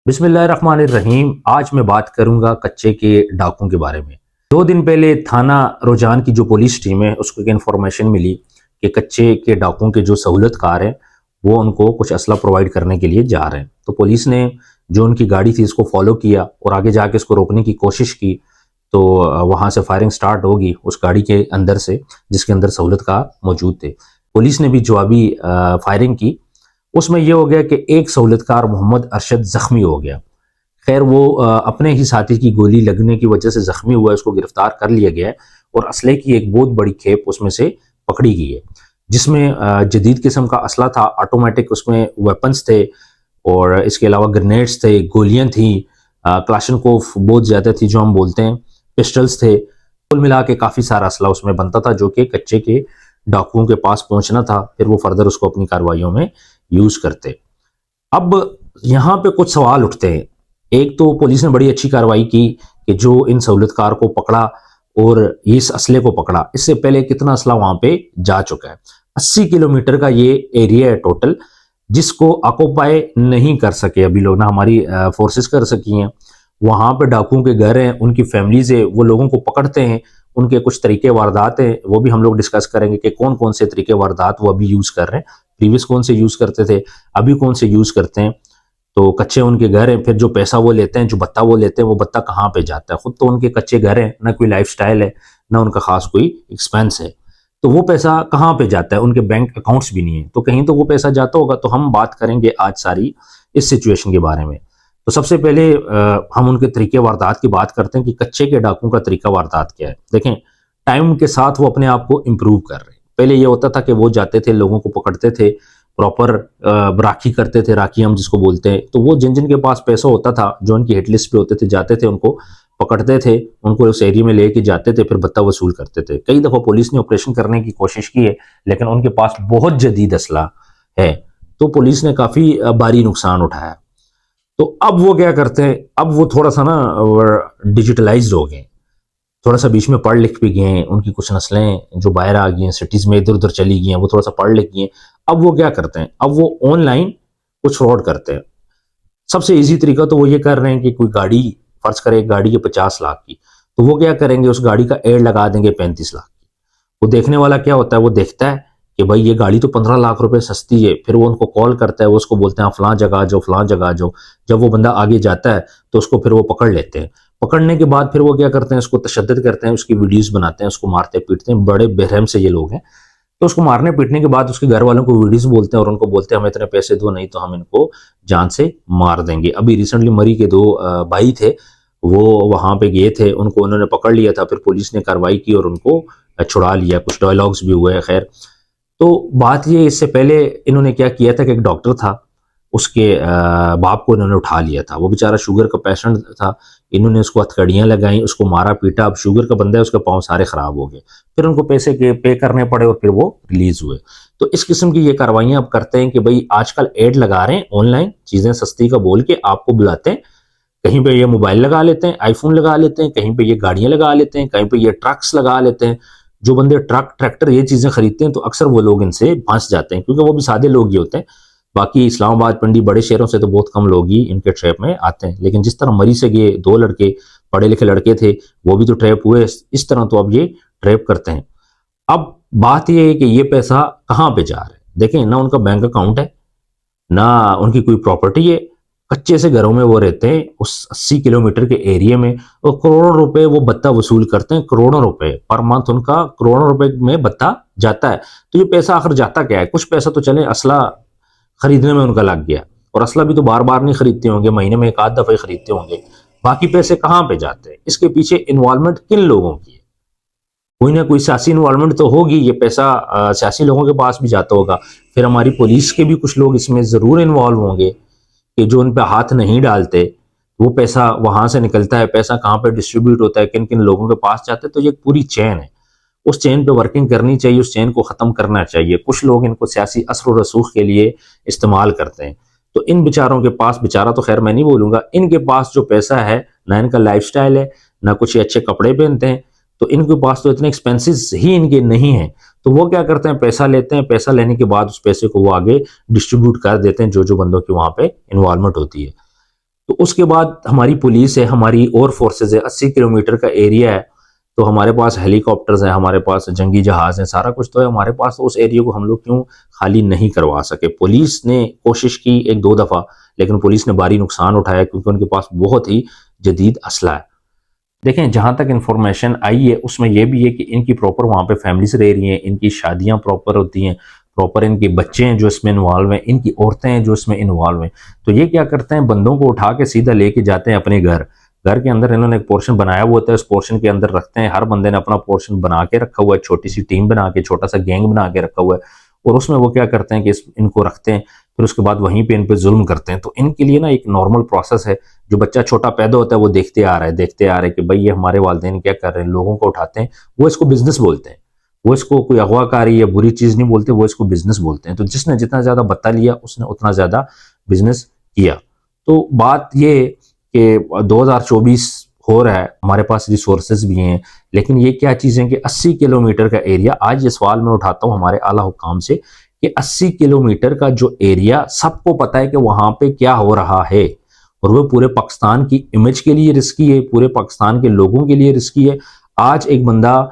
बिस्मिल्लाहिर्रहमानिर्रहीम। आज मैं बात करूंगा कच्चे के डाकुओं के बारे में। 2 दिन पहले थाना रोजान की जो पुलिस टीम है उसको एक इन्फॉर्मेशन मिली कि कच्चे के डाकुओं के जो सहूलतकार हैं वो उनको कुछ असला प्रोवाइड करने के लिए जा रहे हैं। तो पुलिस ने जो उनकी गाड़ी थी इसको फॉलो किया और आगे जाके इसको रोकने की कोशिश की। तो वहां से फायरिंग स्टार्ट होगी उस गाड़ी के अंदर से जिसके अंदर सहूलतकार मौजूद थे। पुलिस ने भी जवाबी फायरिंग की। उसमें यह हो गया कि एक सहूलतकार मोहम्मद अरशद जख्मी हो गया। खैर वो अपने ही साथी की गोली लगने की वजह से जख्मी हुआ है, उसको गिरफ्तार कर लिया गया है और असले की एक बहुत बड़ी खेप उसमें से पकड़ी गई है जिसमें जदीद किस्म का असला था, ऑटोमेटिक उसमें वेपन्स थे और इसके अलावा ग्रेनेड्स थे, गोलियां थी, क्लाशनकोफ बहुत ज़्यादा थी जो हम बोलते हैं, पिस्टल्स थे। कुल मिला के काफ़ी सारा असला उसमें बनता था जो कि कच्चे के डाकुओं के पास पहुंचना था, फिर वो फर्दर उसको अपनी कार्रवाइयों में यूज करते। अब यहाँ पे कुछ सवाल उठते हैं। एक तो पुलिस ने बड़ी अच्छी कार्रवाई की कि जो इन सहूलतकार को पकड़ा और इस असले को पकड़ा। इससे पहले कितना असला वहां पे जा चुका है। 80 किलोमीटर का ये एरिया है टोटल जिसको ऑक्युपाई नहीं कर सके अभी लोग, ना हमारी फोर्सेस कर सकी हैं। वहां पे डाकुओं के घर हैं, उनकी फैमिलीज है, वो लोगों को पकड़ते हैं। उनके कुछ तरीके वारदात हैं, वो भी हम लोग डिस्कस करेंगे कि कौन कौन से तरीके वारदात वो अभी यूज कर रहे हैं, प्रीवियस कौन से यूज करते थे, अभी कौन से यूज करते हैं। तो कच्चे उनके घर हैं, फिर जो पैसा वो लेते हैं, जो भत्ता वो लेते हैं, वो भत्ता कहाँ पे जाता है। खुद तो उनके कच्चे घर हैं, ना कोई लाइफस्टाइल है, ना उनका खास कोई एक्सपेंस है, तो वो पैसा कहाँ पे जाता है। उनके बैंक अकाउंट्स भी नहीं है, तो कहीं तो वो पैसा जाता होगा। तो हम बात करेंगे आज सारी इस सिचुएशन के बारे में। तो सबसे पहले हम उनके तरीके वारदात की बात करते हैं कि कच्चे के डाकुओं का तरीका वारदात क्या है। देखें, टाइम के साथ वो अपने आप को इम्प्रूव कर रहे हैं। पहले ये होता था कि वो जाते थे, लोगों को पकड़ते थे, प्रॉपर राखी करते थे, राखी हम जिसको बोलते हैं। तो वो जिन जिन के पास पैसा होता था, जो उनकी हिट लिस्ट पे होते थे, जाते थे, उनको पकड़ते थे, उनको उस एरिया में लेके जाते थे, फिर भत्ता वसूल करते थे। कई दफ़ा पुलिस ने ऑपरेशन करने की कोशिश की है लेकिन उनके पास बहुत जदीद असला है, तो पुलिस ने काफ़ी भारी नुकसान उठाया। तो अब वो क्या करते हैं, अब वो थोड़ा सा ना डिजिटलाइज्ड हो गए, थोड़ा सा बीच में पढ़ लिख भी गए हैं। उनकी कुछ नस्लें जो बाहर आ गई हैं, सिटीज में इधर उधर चली गई हैं, वो थोड़ा सा पढ़ लिख गई हैं। अब वो क्या करते हैं, अब वो ऑनलाइन कुछ फ्रॉड करते हैं। सबसे इजी तरीका तो वो ये कर रहे हैं कि कोई गाड़ी, फर्ज करें एक गाड़ी है 50 लाख की, तो वो क्या करेंगे, उस गाड़ी का एड लगा देंगे 35 लाख की। वो देखने वाला क्या होता है, वो देखता है कि भाई ये गाड़ी तो 15 लाख रुपए सस्ती है, फिर वो उनको कॉल करता है, वो उसको बोलते हैं फलां जगह जाओ, फलां जगह जाओ। जब वो बंदा आगे जाता है तो उसको फिर वो पकड़ लेते हैं। पकड़ने के बाद फिर वो क्या करते हैं, उसको तशद्दुद करते हैं, उसकी वीडियोस बनाते हैं, उसको मारते पीटते हैं। बड़े बेरहम से ये लोग हैं। तो उसको मारने पीटने के बाद उसके घर वालों को वीडियोस बोलते हैं और उनको बोलते हैं हमें इतने पैसे दो, नहीं तो हम इनको जान से मार देंगे। अभी रिसेंटली मरी के 2 भाई थे, वो वहां पे गए थे, उनको उन्होंने पकड़ लिया था, फिर पुलिस ने कार्रवाई की और उनको छुड़ा लिया। कुछ डायलॉग्स भी हुए। खैर, तो बात ये, इससे पहले इन्होंने क्या किया था कि एक डॉक्टर था, उसके बाप को इन्होंने उठा लिया था। वो बेचारा शुगर का पेशेंट था, इन्होंने उसको हथकड़ियाँ लगाई, उसको मारा पीटा। अब शुगर का बंदा है, उसके पाँव सारे खराब हो गए। फिर उनको पैसे के पे करने पड़े और फिर वो रिलीज हुए। तो इस किस्म की ये कार्रवाइयाँ अब करते हैं कि भाई आजकल एड लगा रहे हैं ऑनलाइन, चीज़ें सस्ती का बोल के आपको बुलाते हैं। कहीं पे ये मोबाइल लगा लेते हैं, आईफोन लगा लेते हैं, कहीं पे ये गाड़ियाँ लगा लेते हैं, कहीं पे ये ट्रक्स लगा लेते हैं। जो बंदे ट्रक ट्रैक्टर ये चीज़ें खरीदते हैं तो अक्सर वो लोग इनसे फंस जाते हैं, क्योंकि वो भी सादे लोग ही होते हैं। बाकी इस्लामाबाद, पिंडी, बड़े शहरों से तो बहुत कम लोग ही इनके ट्रैप में आते हैं। लेकिन जिस तरह मरी से ये 2 लड़के, पढ़े लिखे लड़के थे, वो भी तो ट्रैप हुए, इस तरह तो अब ये ट्रैप करते हैं। अब बात ये है कि ये पैसा कहाँ पे जा रहा है। देखें, ना उनका बैंक अकाउंट है, ना उनकी कोई प्रॉपर्टी है, कच्चे से घरों में वो रहते हैं उस 80 किलोमीटर के एरिया में, और करोड़ों रुपए वो भत्ता वसूल करते हैं। करोड़ों रुपए पर मंथ उनका करोड़ों रुपए में भत्ता जाता है। तो ये पैसा आखिर जाता क्या है? कुछ पैसा तो चले असला खरीदने में उनका लग गया, और असला भी तो बार बार नहीं खरीदते होंगे, महीने में एक आध दफा ही खरीदते होंगे। बाकी पैसे कहाँ पे जाते हैं? इसके पीछे इन्वॉल्वमेंट किन लोगों की है? कोई ना कोई सियासी इन्वॉल्वमेंट तो होगी। ये पैसा सियासी लोगों के पास भी जाता होगा। फिर हमारी पुलिस के भी कुछ लोग इसमें जरूर इन्वॉल्व होंगे कि जो उन पे हाथ नहीं डालते। वो पैसा वहां से निकलता है, पैसा कहाँ पे डिस्ट्रीब्यूट होता है, किन किन लोगों के पास जाता है। तो ये एक पूरी चेन है, उस चेन पे वर्किंग करनी चाहिए, उस चेन को खत्म करना चाहिए। कुछ लोग इनको सियासी असर व रसूख के लिए इस्तेमाल करते हैं। तो इन बेचारों के पास, बेचारा तो खैर मैं नहीं बोलूंगा, इनके पास जो पैसा है, ना इनका लाइफस्टाइल है, ना कुछ अच्छे कपड़े पहनते हैं, तो इनके पास तो इतने एक्सपेंसेस ही इनके नहीं है। तो वो क्या करते हैं, पैसा लेते हैं, पैसा लेने के बाद उस पैसे को वो आगे डिस्ट्रीब्यूट कर देते हैं जो जो बंदों की वहां पे इन्वॉल्वमेंट होती है। तो उसके बाद हमारी पुलिस है, हमारी और फोर्सेज है, 80 किलोमीटर का एरिया है, तो हमारे पास हेलीकॉप्टर्स हैं, हमारे पास जंगी जहाज हैं, सारा कुछ तो है हमारे पास। तो उस एरिया को हम लोग क्यों खाली नहीं करवा सके? पुलिस ने कोशिश की 1-2 दफ़ा, लेकिन पुलिस ने भारी नुकसान उठाया क्योंकि उनके पास बहुत ही जदीद असला है। देखें, जहाँ तक इन्फॉर्मेशन आई है उसमें यह भी है कि इनकी प्रॉपर वहाँ पे फैमिलीज रह रही हैं, इनकी शादियाँ प्रॉपर होती हैं, प्रॉपर इनके बच्चे हैं जो इसमें इन्वॉल्व हैं, इनकी औरतें हैं जो इसमें इन्वॉल्व हैं। तो ये क्या करते हैं, बंदों को उठा के सीधा लेके जाते हैं अपने घर। घर के अंदर इन्होंने एक पोर्शन बनाया हुआ होता है, उस पोर्शन के अंदर रखते हैं। हर बंदे ने अपना पोर्शन बना के रखा हुआ है, छोटी सी टीम बना के, छोटा सा गैंग बना के रखा हुआ है, और उसमें वो क्या करते हैं कि इनको रखते हैं, फिर उसके बाद वहीं पे इन पे जुल्म करते हैं। तो इनके लिए ना एक नॉर्मल प्रोसेस है, जो बच्चा छोटा पैदा होता है वो देखते आ रहा है, देखते आ रहे हैं कि भाई ये हमारे वालिदैन क्या कर रहे हैं, लोगों को उठाते हैं। वो इसको बिजनेस बोलते हैं, वो इसको कोई अगवाकारी या बुरी चीज नहीं बोलते, वो इसको बिजनेस बोलते हैं। तो जिसने जितना ज्यादा बत्ता लिया उसने उतना ज्यादा बिजनेस किया। तो बात ये कि 2024 हो रहा है, हमारे पास रिसोर्सेज भी हैं, लेकिन ये क्या चीज़ है कि 80 किलोमीटर का एरिया, आज ये सवाल मैं उठाता हूँ हमारे आला हुक्काम से कि 80 किलोमीटर का जो एरिया, सबको पता है कि वहां पे क्या हो रहा है, और वो पूरे पाकिस्तान की इमेज के लिए रिस्की है, पूरे पाकिस्तान के लोगों के लिए रिस्की है। आज एक बंदा,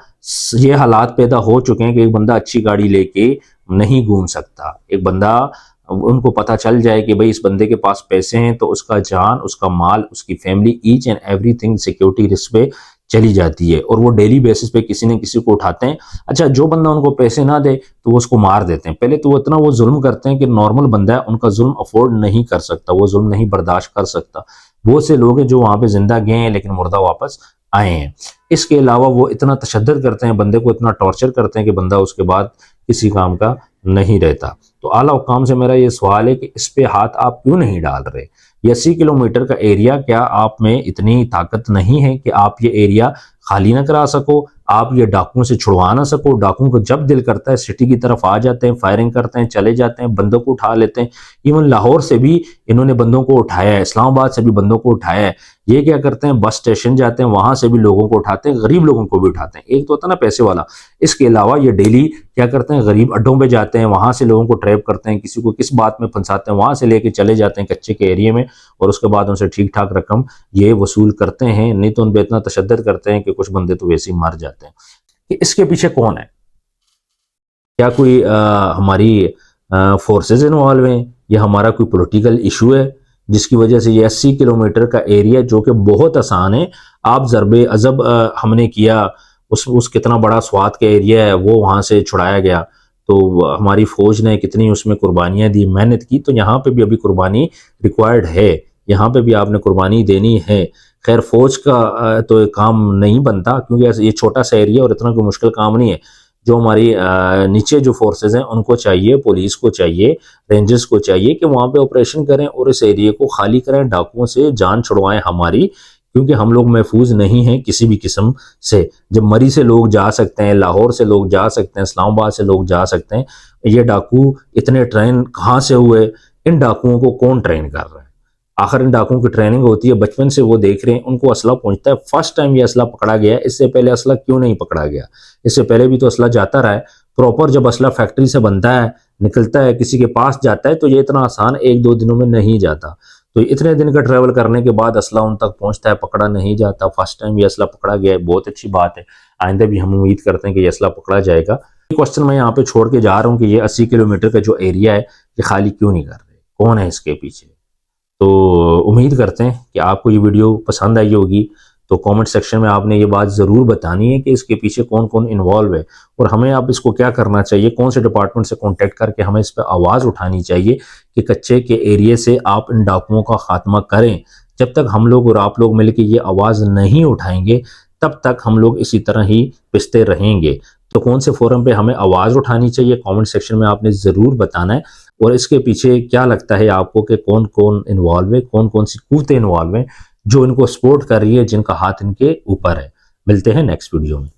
ये हालात पैदा हो चुके हैं कि एक बंदा अच्छी गाड़ी लेके नहीं घूम सकता। एक बंदा, उनको पता चल जाए कि भाई इस बंदे के पास पैसे हैं, तो उसका जान, उसका माल, उसकी family, each and everything security risk पे चली जाती है, और वो डेली बेसिस पे किसी न किसी को उठाते हैं। अच्छा, जो बंदा उनको पैसे ना दे तो वो उसको मार देते हैं। पहले तो वो इतना वो जुल्म करते हैं कि नॉर्मल बंदा है उनका जुल्म अफोर्ड नहीं कर सकता, वो जुल्म नहीं बर्दाश्त कर सकता। बहुत से लोग हैं जो वहां पे जिंदा गए हैं लेकिन मुर्दा वापस आए हैं। इसके अलावा वो इतना तशद्दुद करते हैं, बंदे को इतना टॉर्चर करते हैं कि बंदा उसके बाद किसी काम का नहीं रहता। तो आला हुक्काम से मेरा ये सवाल है कि इस पे हाथ आप क्यों नहीं डाल रहे? ये 80 किलोमीटर का एरिया, क्या आप में इतनी ताकत नहीं है कि आप ये एरिया खाली ना करा सको, आप ये डाकुओं से छुड़वा ना सको? डाकुओं को जब दिल करता है सिटी की तरफ आ जाते हैं, फायरिंग करते हैं, चले जाते हैं, बंदों को उठा लेते हैं। इवन लाहौर से भी इन्होंने बंदों को उठाया है, इस्लामाबाद से भी बंदों को उठाया है। ये क्या करते हैं, बस स्टेशन जाते हैं, वहां से भी लोगों को उठाते हैं, गरीब लोगों को भी उठाते हैं। एक तो होता है ना पैसे वाला, इसके अलावा ये डेली क्या करते हैं, गरीब अड्डों पे जाते हैं, वहां से लोगों को ट्रैप करते हैं, किसी को किस बात में फंसाते हैं, वहां से लेके चले जाते हैं कच्चे के एरिया में, और उसके बाद उनसे ठीक ठाक रकम ये वसूल करते हैं। नहीं तो उन पर इतना तशद्दुद करते हैं कि कुछ बंदे तो वैसे ही मर जाते हैं। कि इसके पीछे कौन है? क्या कोई हमारी फोर्सेज इन्वॉल्व हैं, या हमारा कोई पॉलिटिकल इशू है जिसकी वजह से ये 80 किलोमीटर का एरिया, जो कि बहुत आसान है, आप ज़रबे अजब हमने किया, उस कितना बड़ा स्वात का एरिया है वो वहाँ से छुड़ाया गया। तो हमारी फौज ने कितनी उसमें कुर्बानियाँ दी, मेहनत की, तो यहाँ पे भी अभी कुर्बानी रिक्वायर्ड है, यहाँ पे भी आपने कुर्बानी देनी है। खैर, फौज का तो काम नहीं बनता क्योंकि ये छोटा सा एरिया और इतना कोई मुश्किल काम नहीं है। जो हमारी नीचे जो फोर्सेज हैं उनको चाहिए, पुलिस को चाहिए, रेंजर्स को चाहिए कि वहाँ पे ऑपरेशन करें और इस एरिया को खाली करें, डाकुओं से जान छुड़वाएं हमारी, क्योंकि हम लोग महफूज नहीं हैं किसी भी किस्म से। जब मरी से लोग जा सकते हैं, लाहौर से लोग जा सकते हैं, इस्लामाबाद से लोग जा सकते हैं, ये डाकू इतने ट्रेन कहाँ से हुए? इन डाकुओं को कौन ट्रेन कर रहा है? आखिर इन डाकुओं की ट्रेनिंग होती है, बचपन से वो देख रहे हैं, उनको असला पहुंचता है। फर्स्ट टाइम ये असला पकड़ा गया, इससे पहले असला क्यों नहीं पकड़ा गया? इससे पहले भी तो असला जाता रहा है प्रॉपर। जब असला फैक्ट्री से बनता है, निकलता है, किसी के पास जाता है, तो ये इतना आसान 1-2 दिनों में नहीं जाता। तो इतने दिन का ट्रैवल करने के बाद असला उन तक पहुंचता है, पकड़ा नहीं जाता। फर्स्ट टाइम ये असला पकड़ा गया है, बहुत अच्छी बात है। आइंदा भी हम उम्मीद करते हैं कि ये असला पकड़ा जाएगा। क्वेश्चन मैं यहाँ पे छोड़ के जा रहा हूँ कि ये 80 किलोमीटर का जो एरिया है ये खाली क्यों नहीं कर रहे? कौन है इसके पीछे? तो उम्मीद करते हैं कि आपको ये वीडियो पसंद आई होगी। तो कमेंट सेक्शन में आपने ये बात ज़रूर बतानी है कि इसके पीछे कौन कौन इन्वॉल्व है, और हमें अब इसको क्या करना चाहिए, कौन से डिपार्टमेंट से कांटेक्ट करके हमें इस पर आवाज़ उठानी चाहिए कि कच्चे के एरिए से आप इन डाकुओं का खात्मा करें। जब तक हम लोग और आप लोग मिलकर ये आवाज़ नहीं उठाएंगे तब तक हम लोग इसी तरह ही पिसते रहेंगे। तो कौन से फोरम पे हमें आवाज़ उठानी चाहिए, कमेंट सेक्शन में आपने ज़रूर बताना है। और इसके पीछे क्या लगता है आपको कि कौन कौन इन्वॉल्व है, कौन कौन सी कुव्वतें इन्वॉल्व हैं जो इनको सपोर्ट कर रही है, जिनका हाथ इनके ऊपर है। मिलते हैं नेक्स्ट वीडियो में।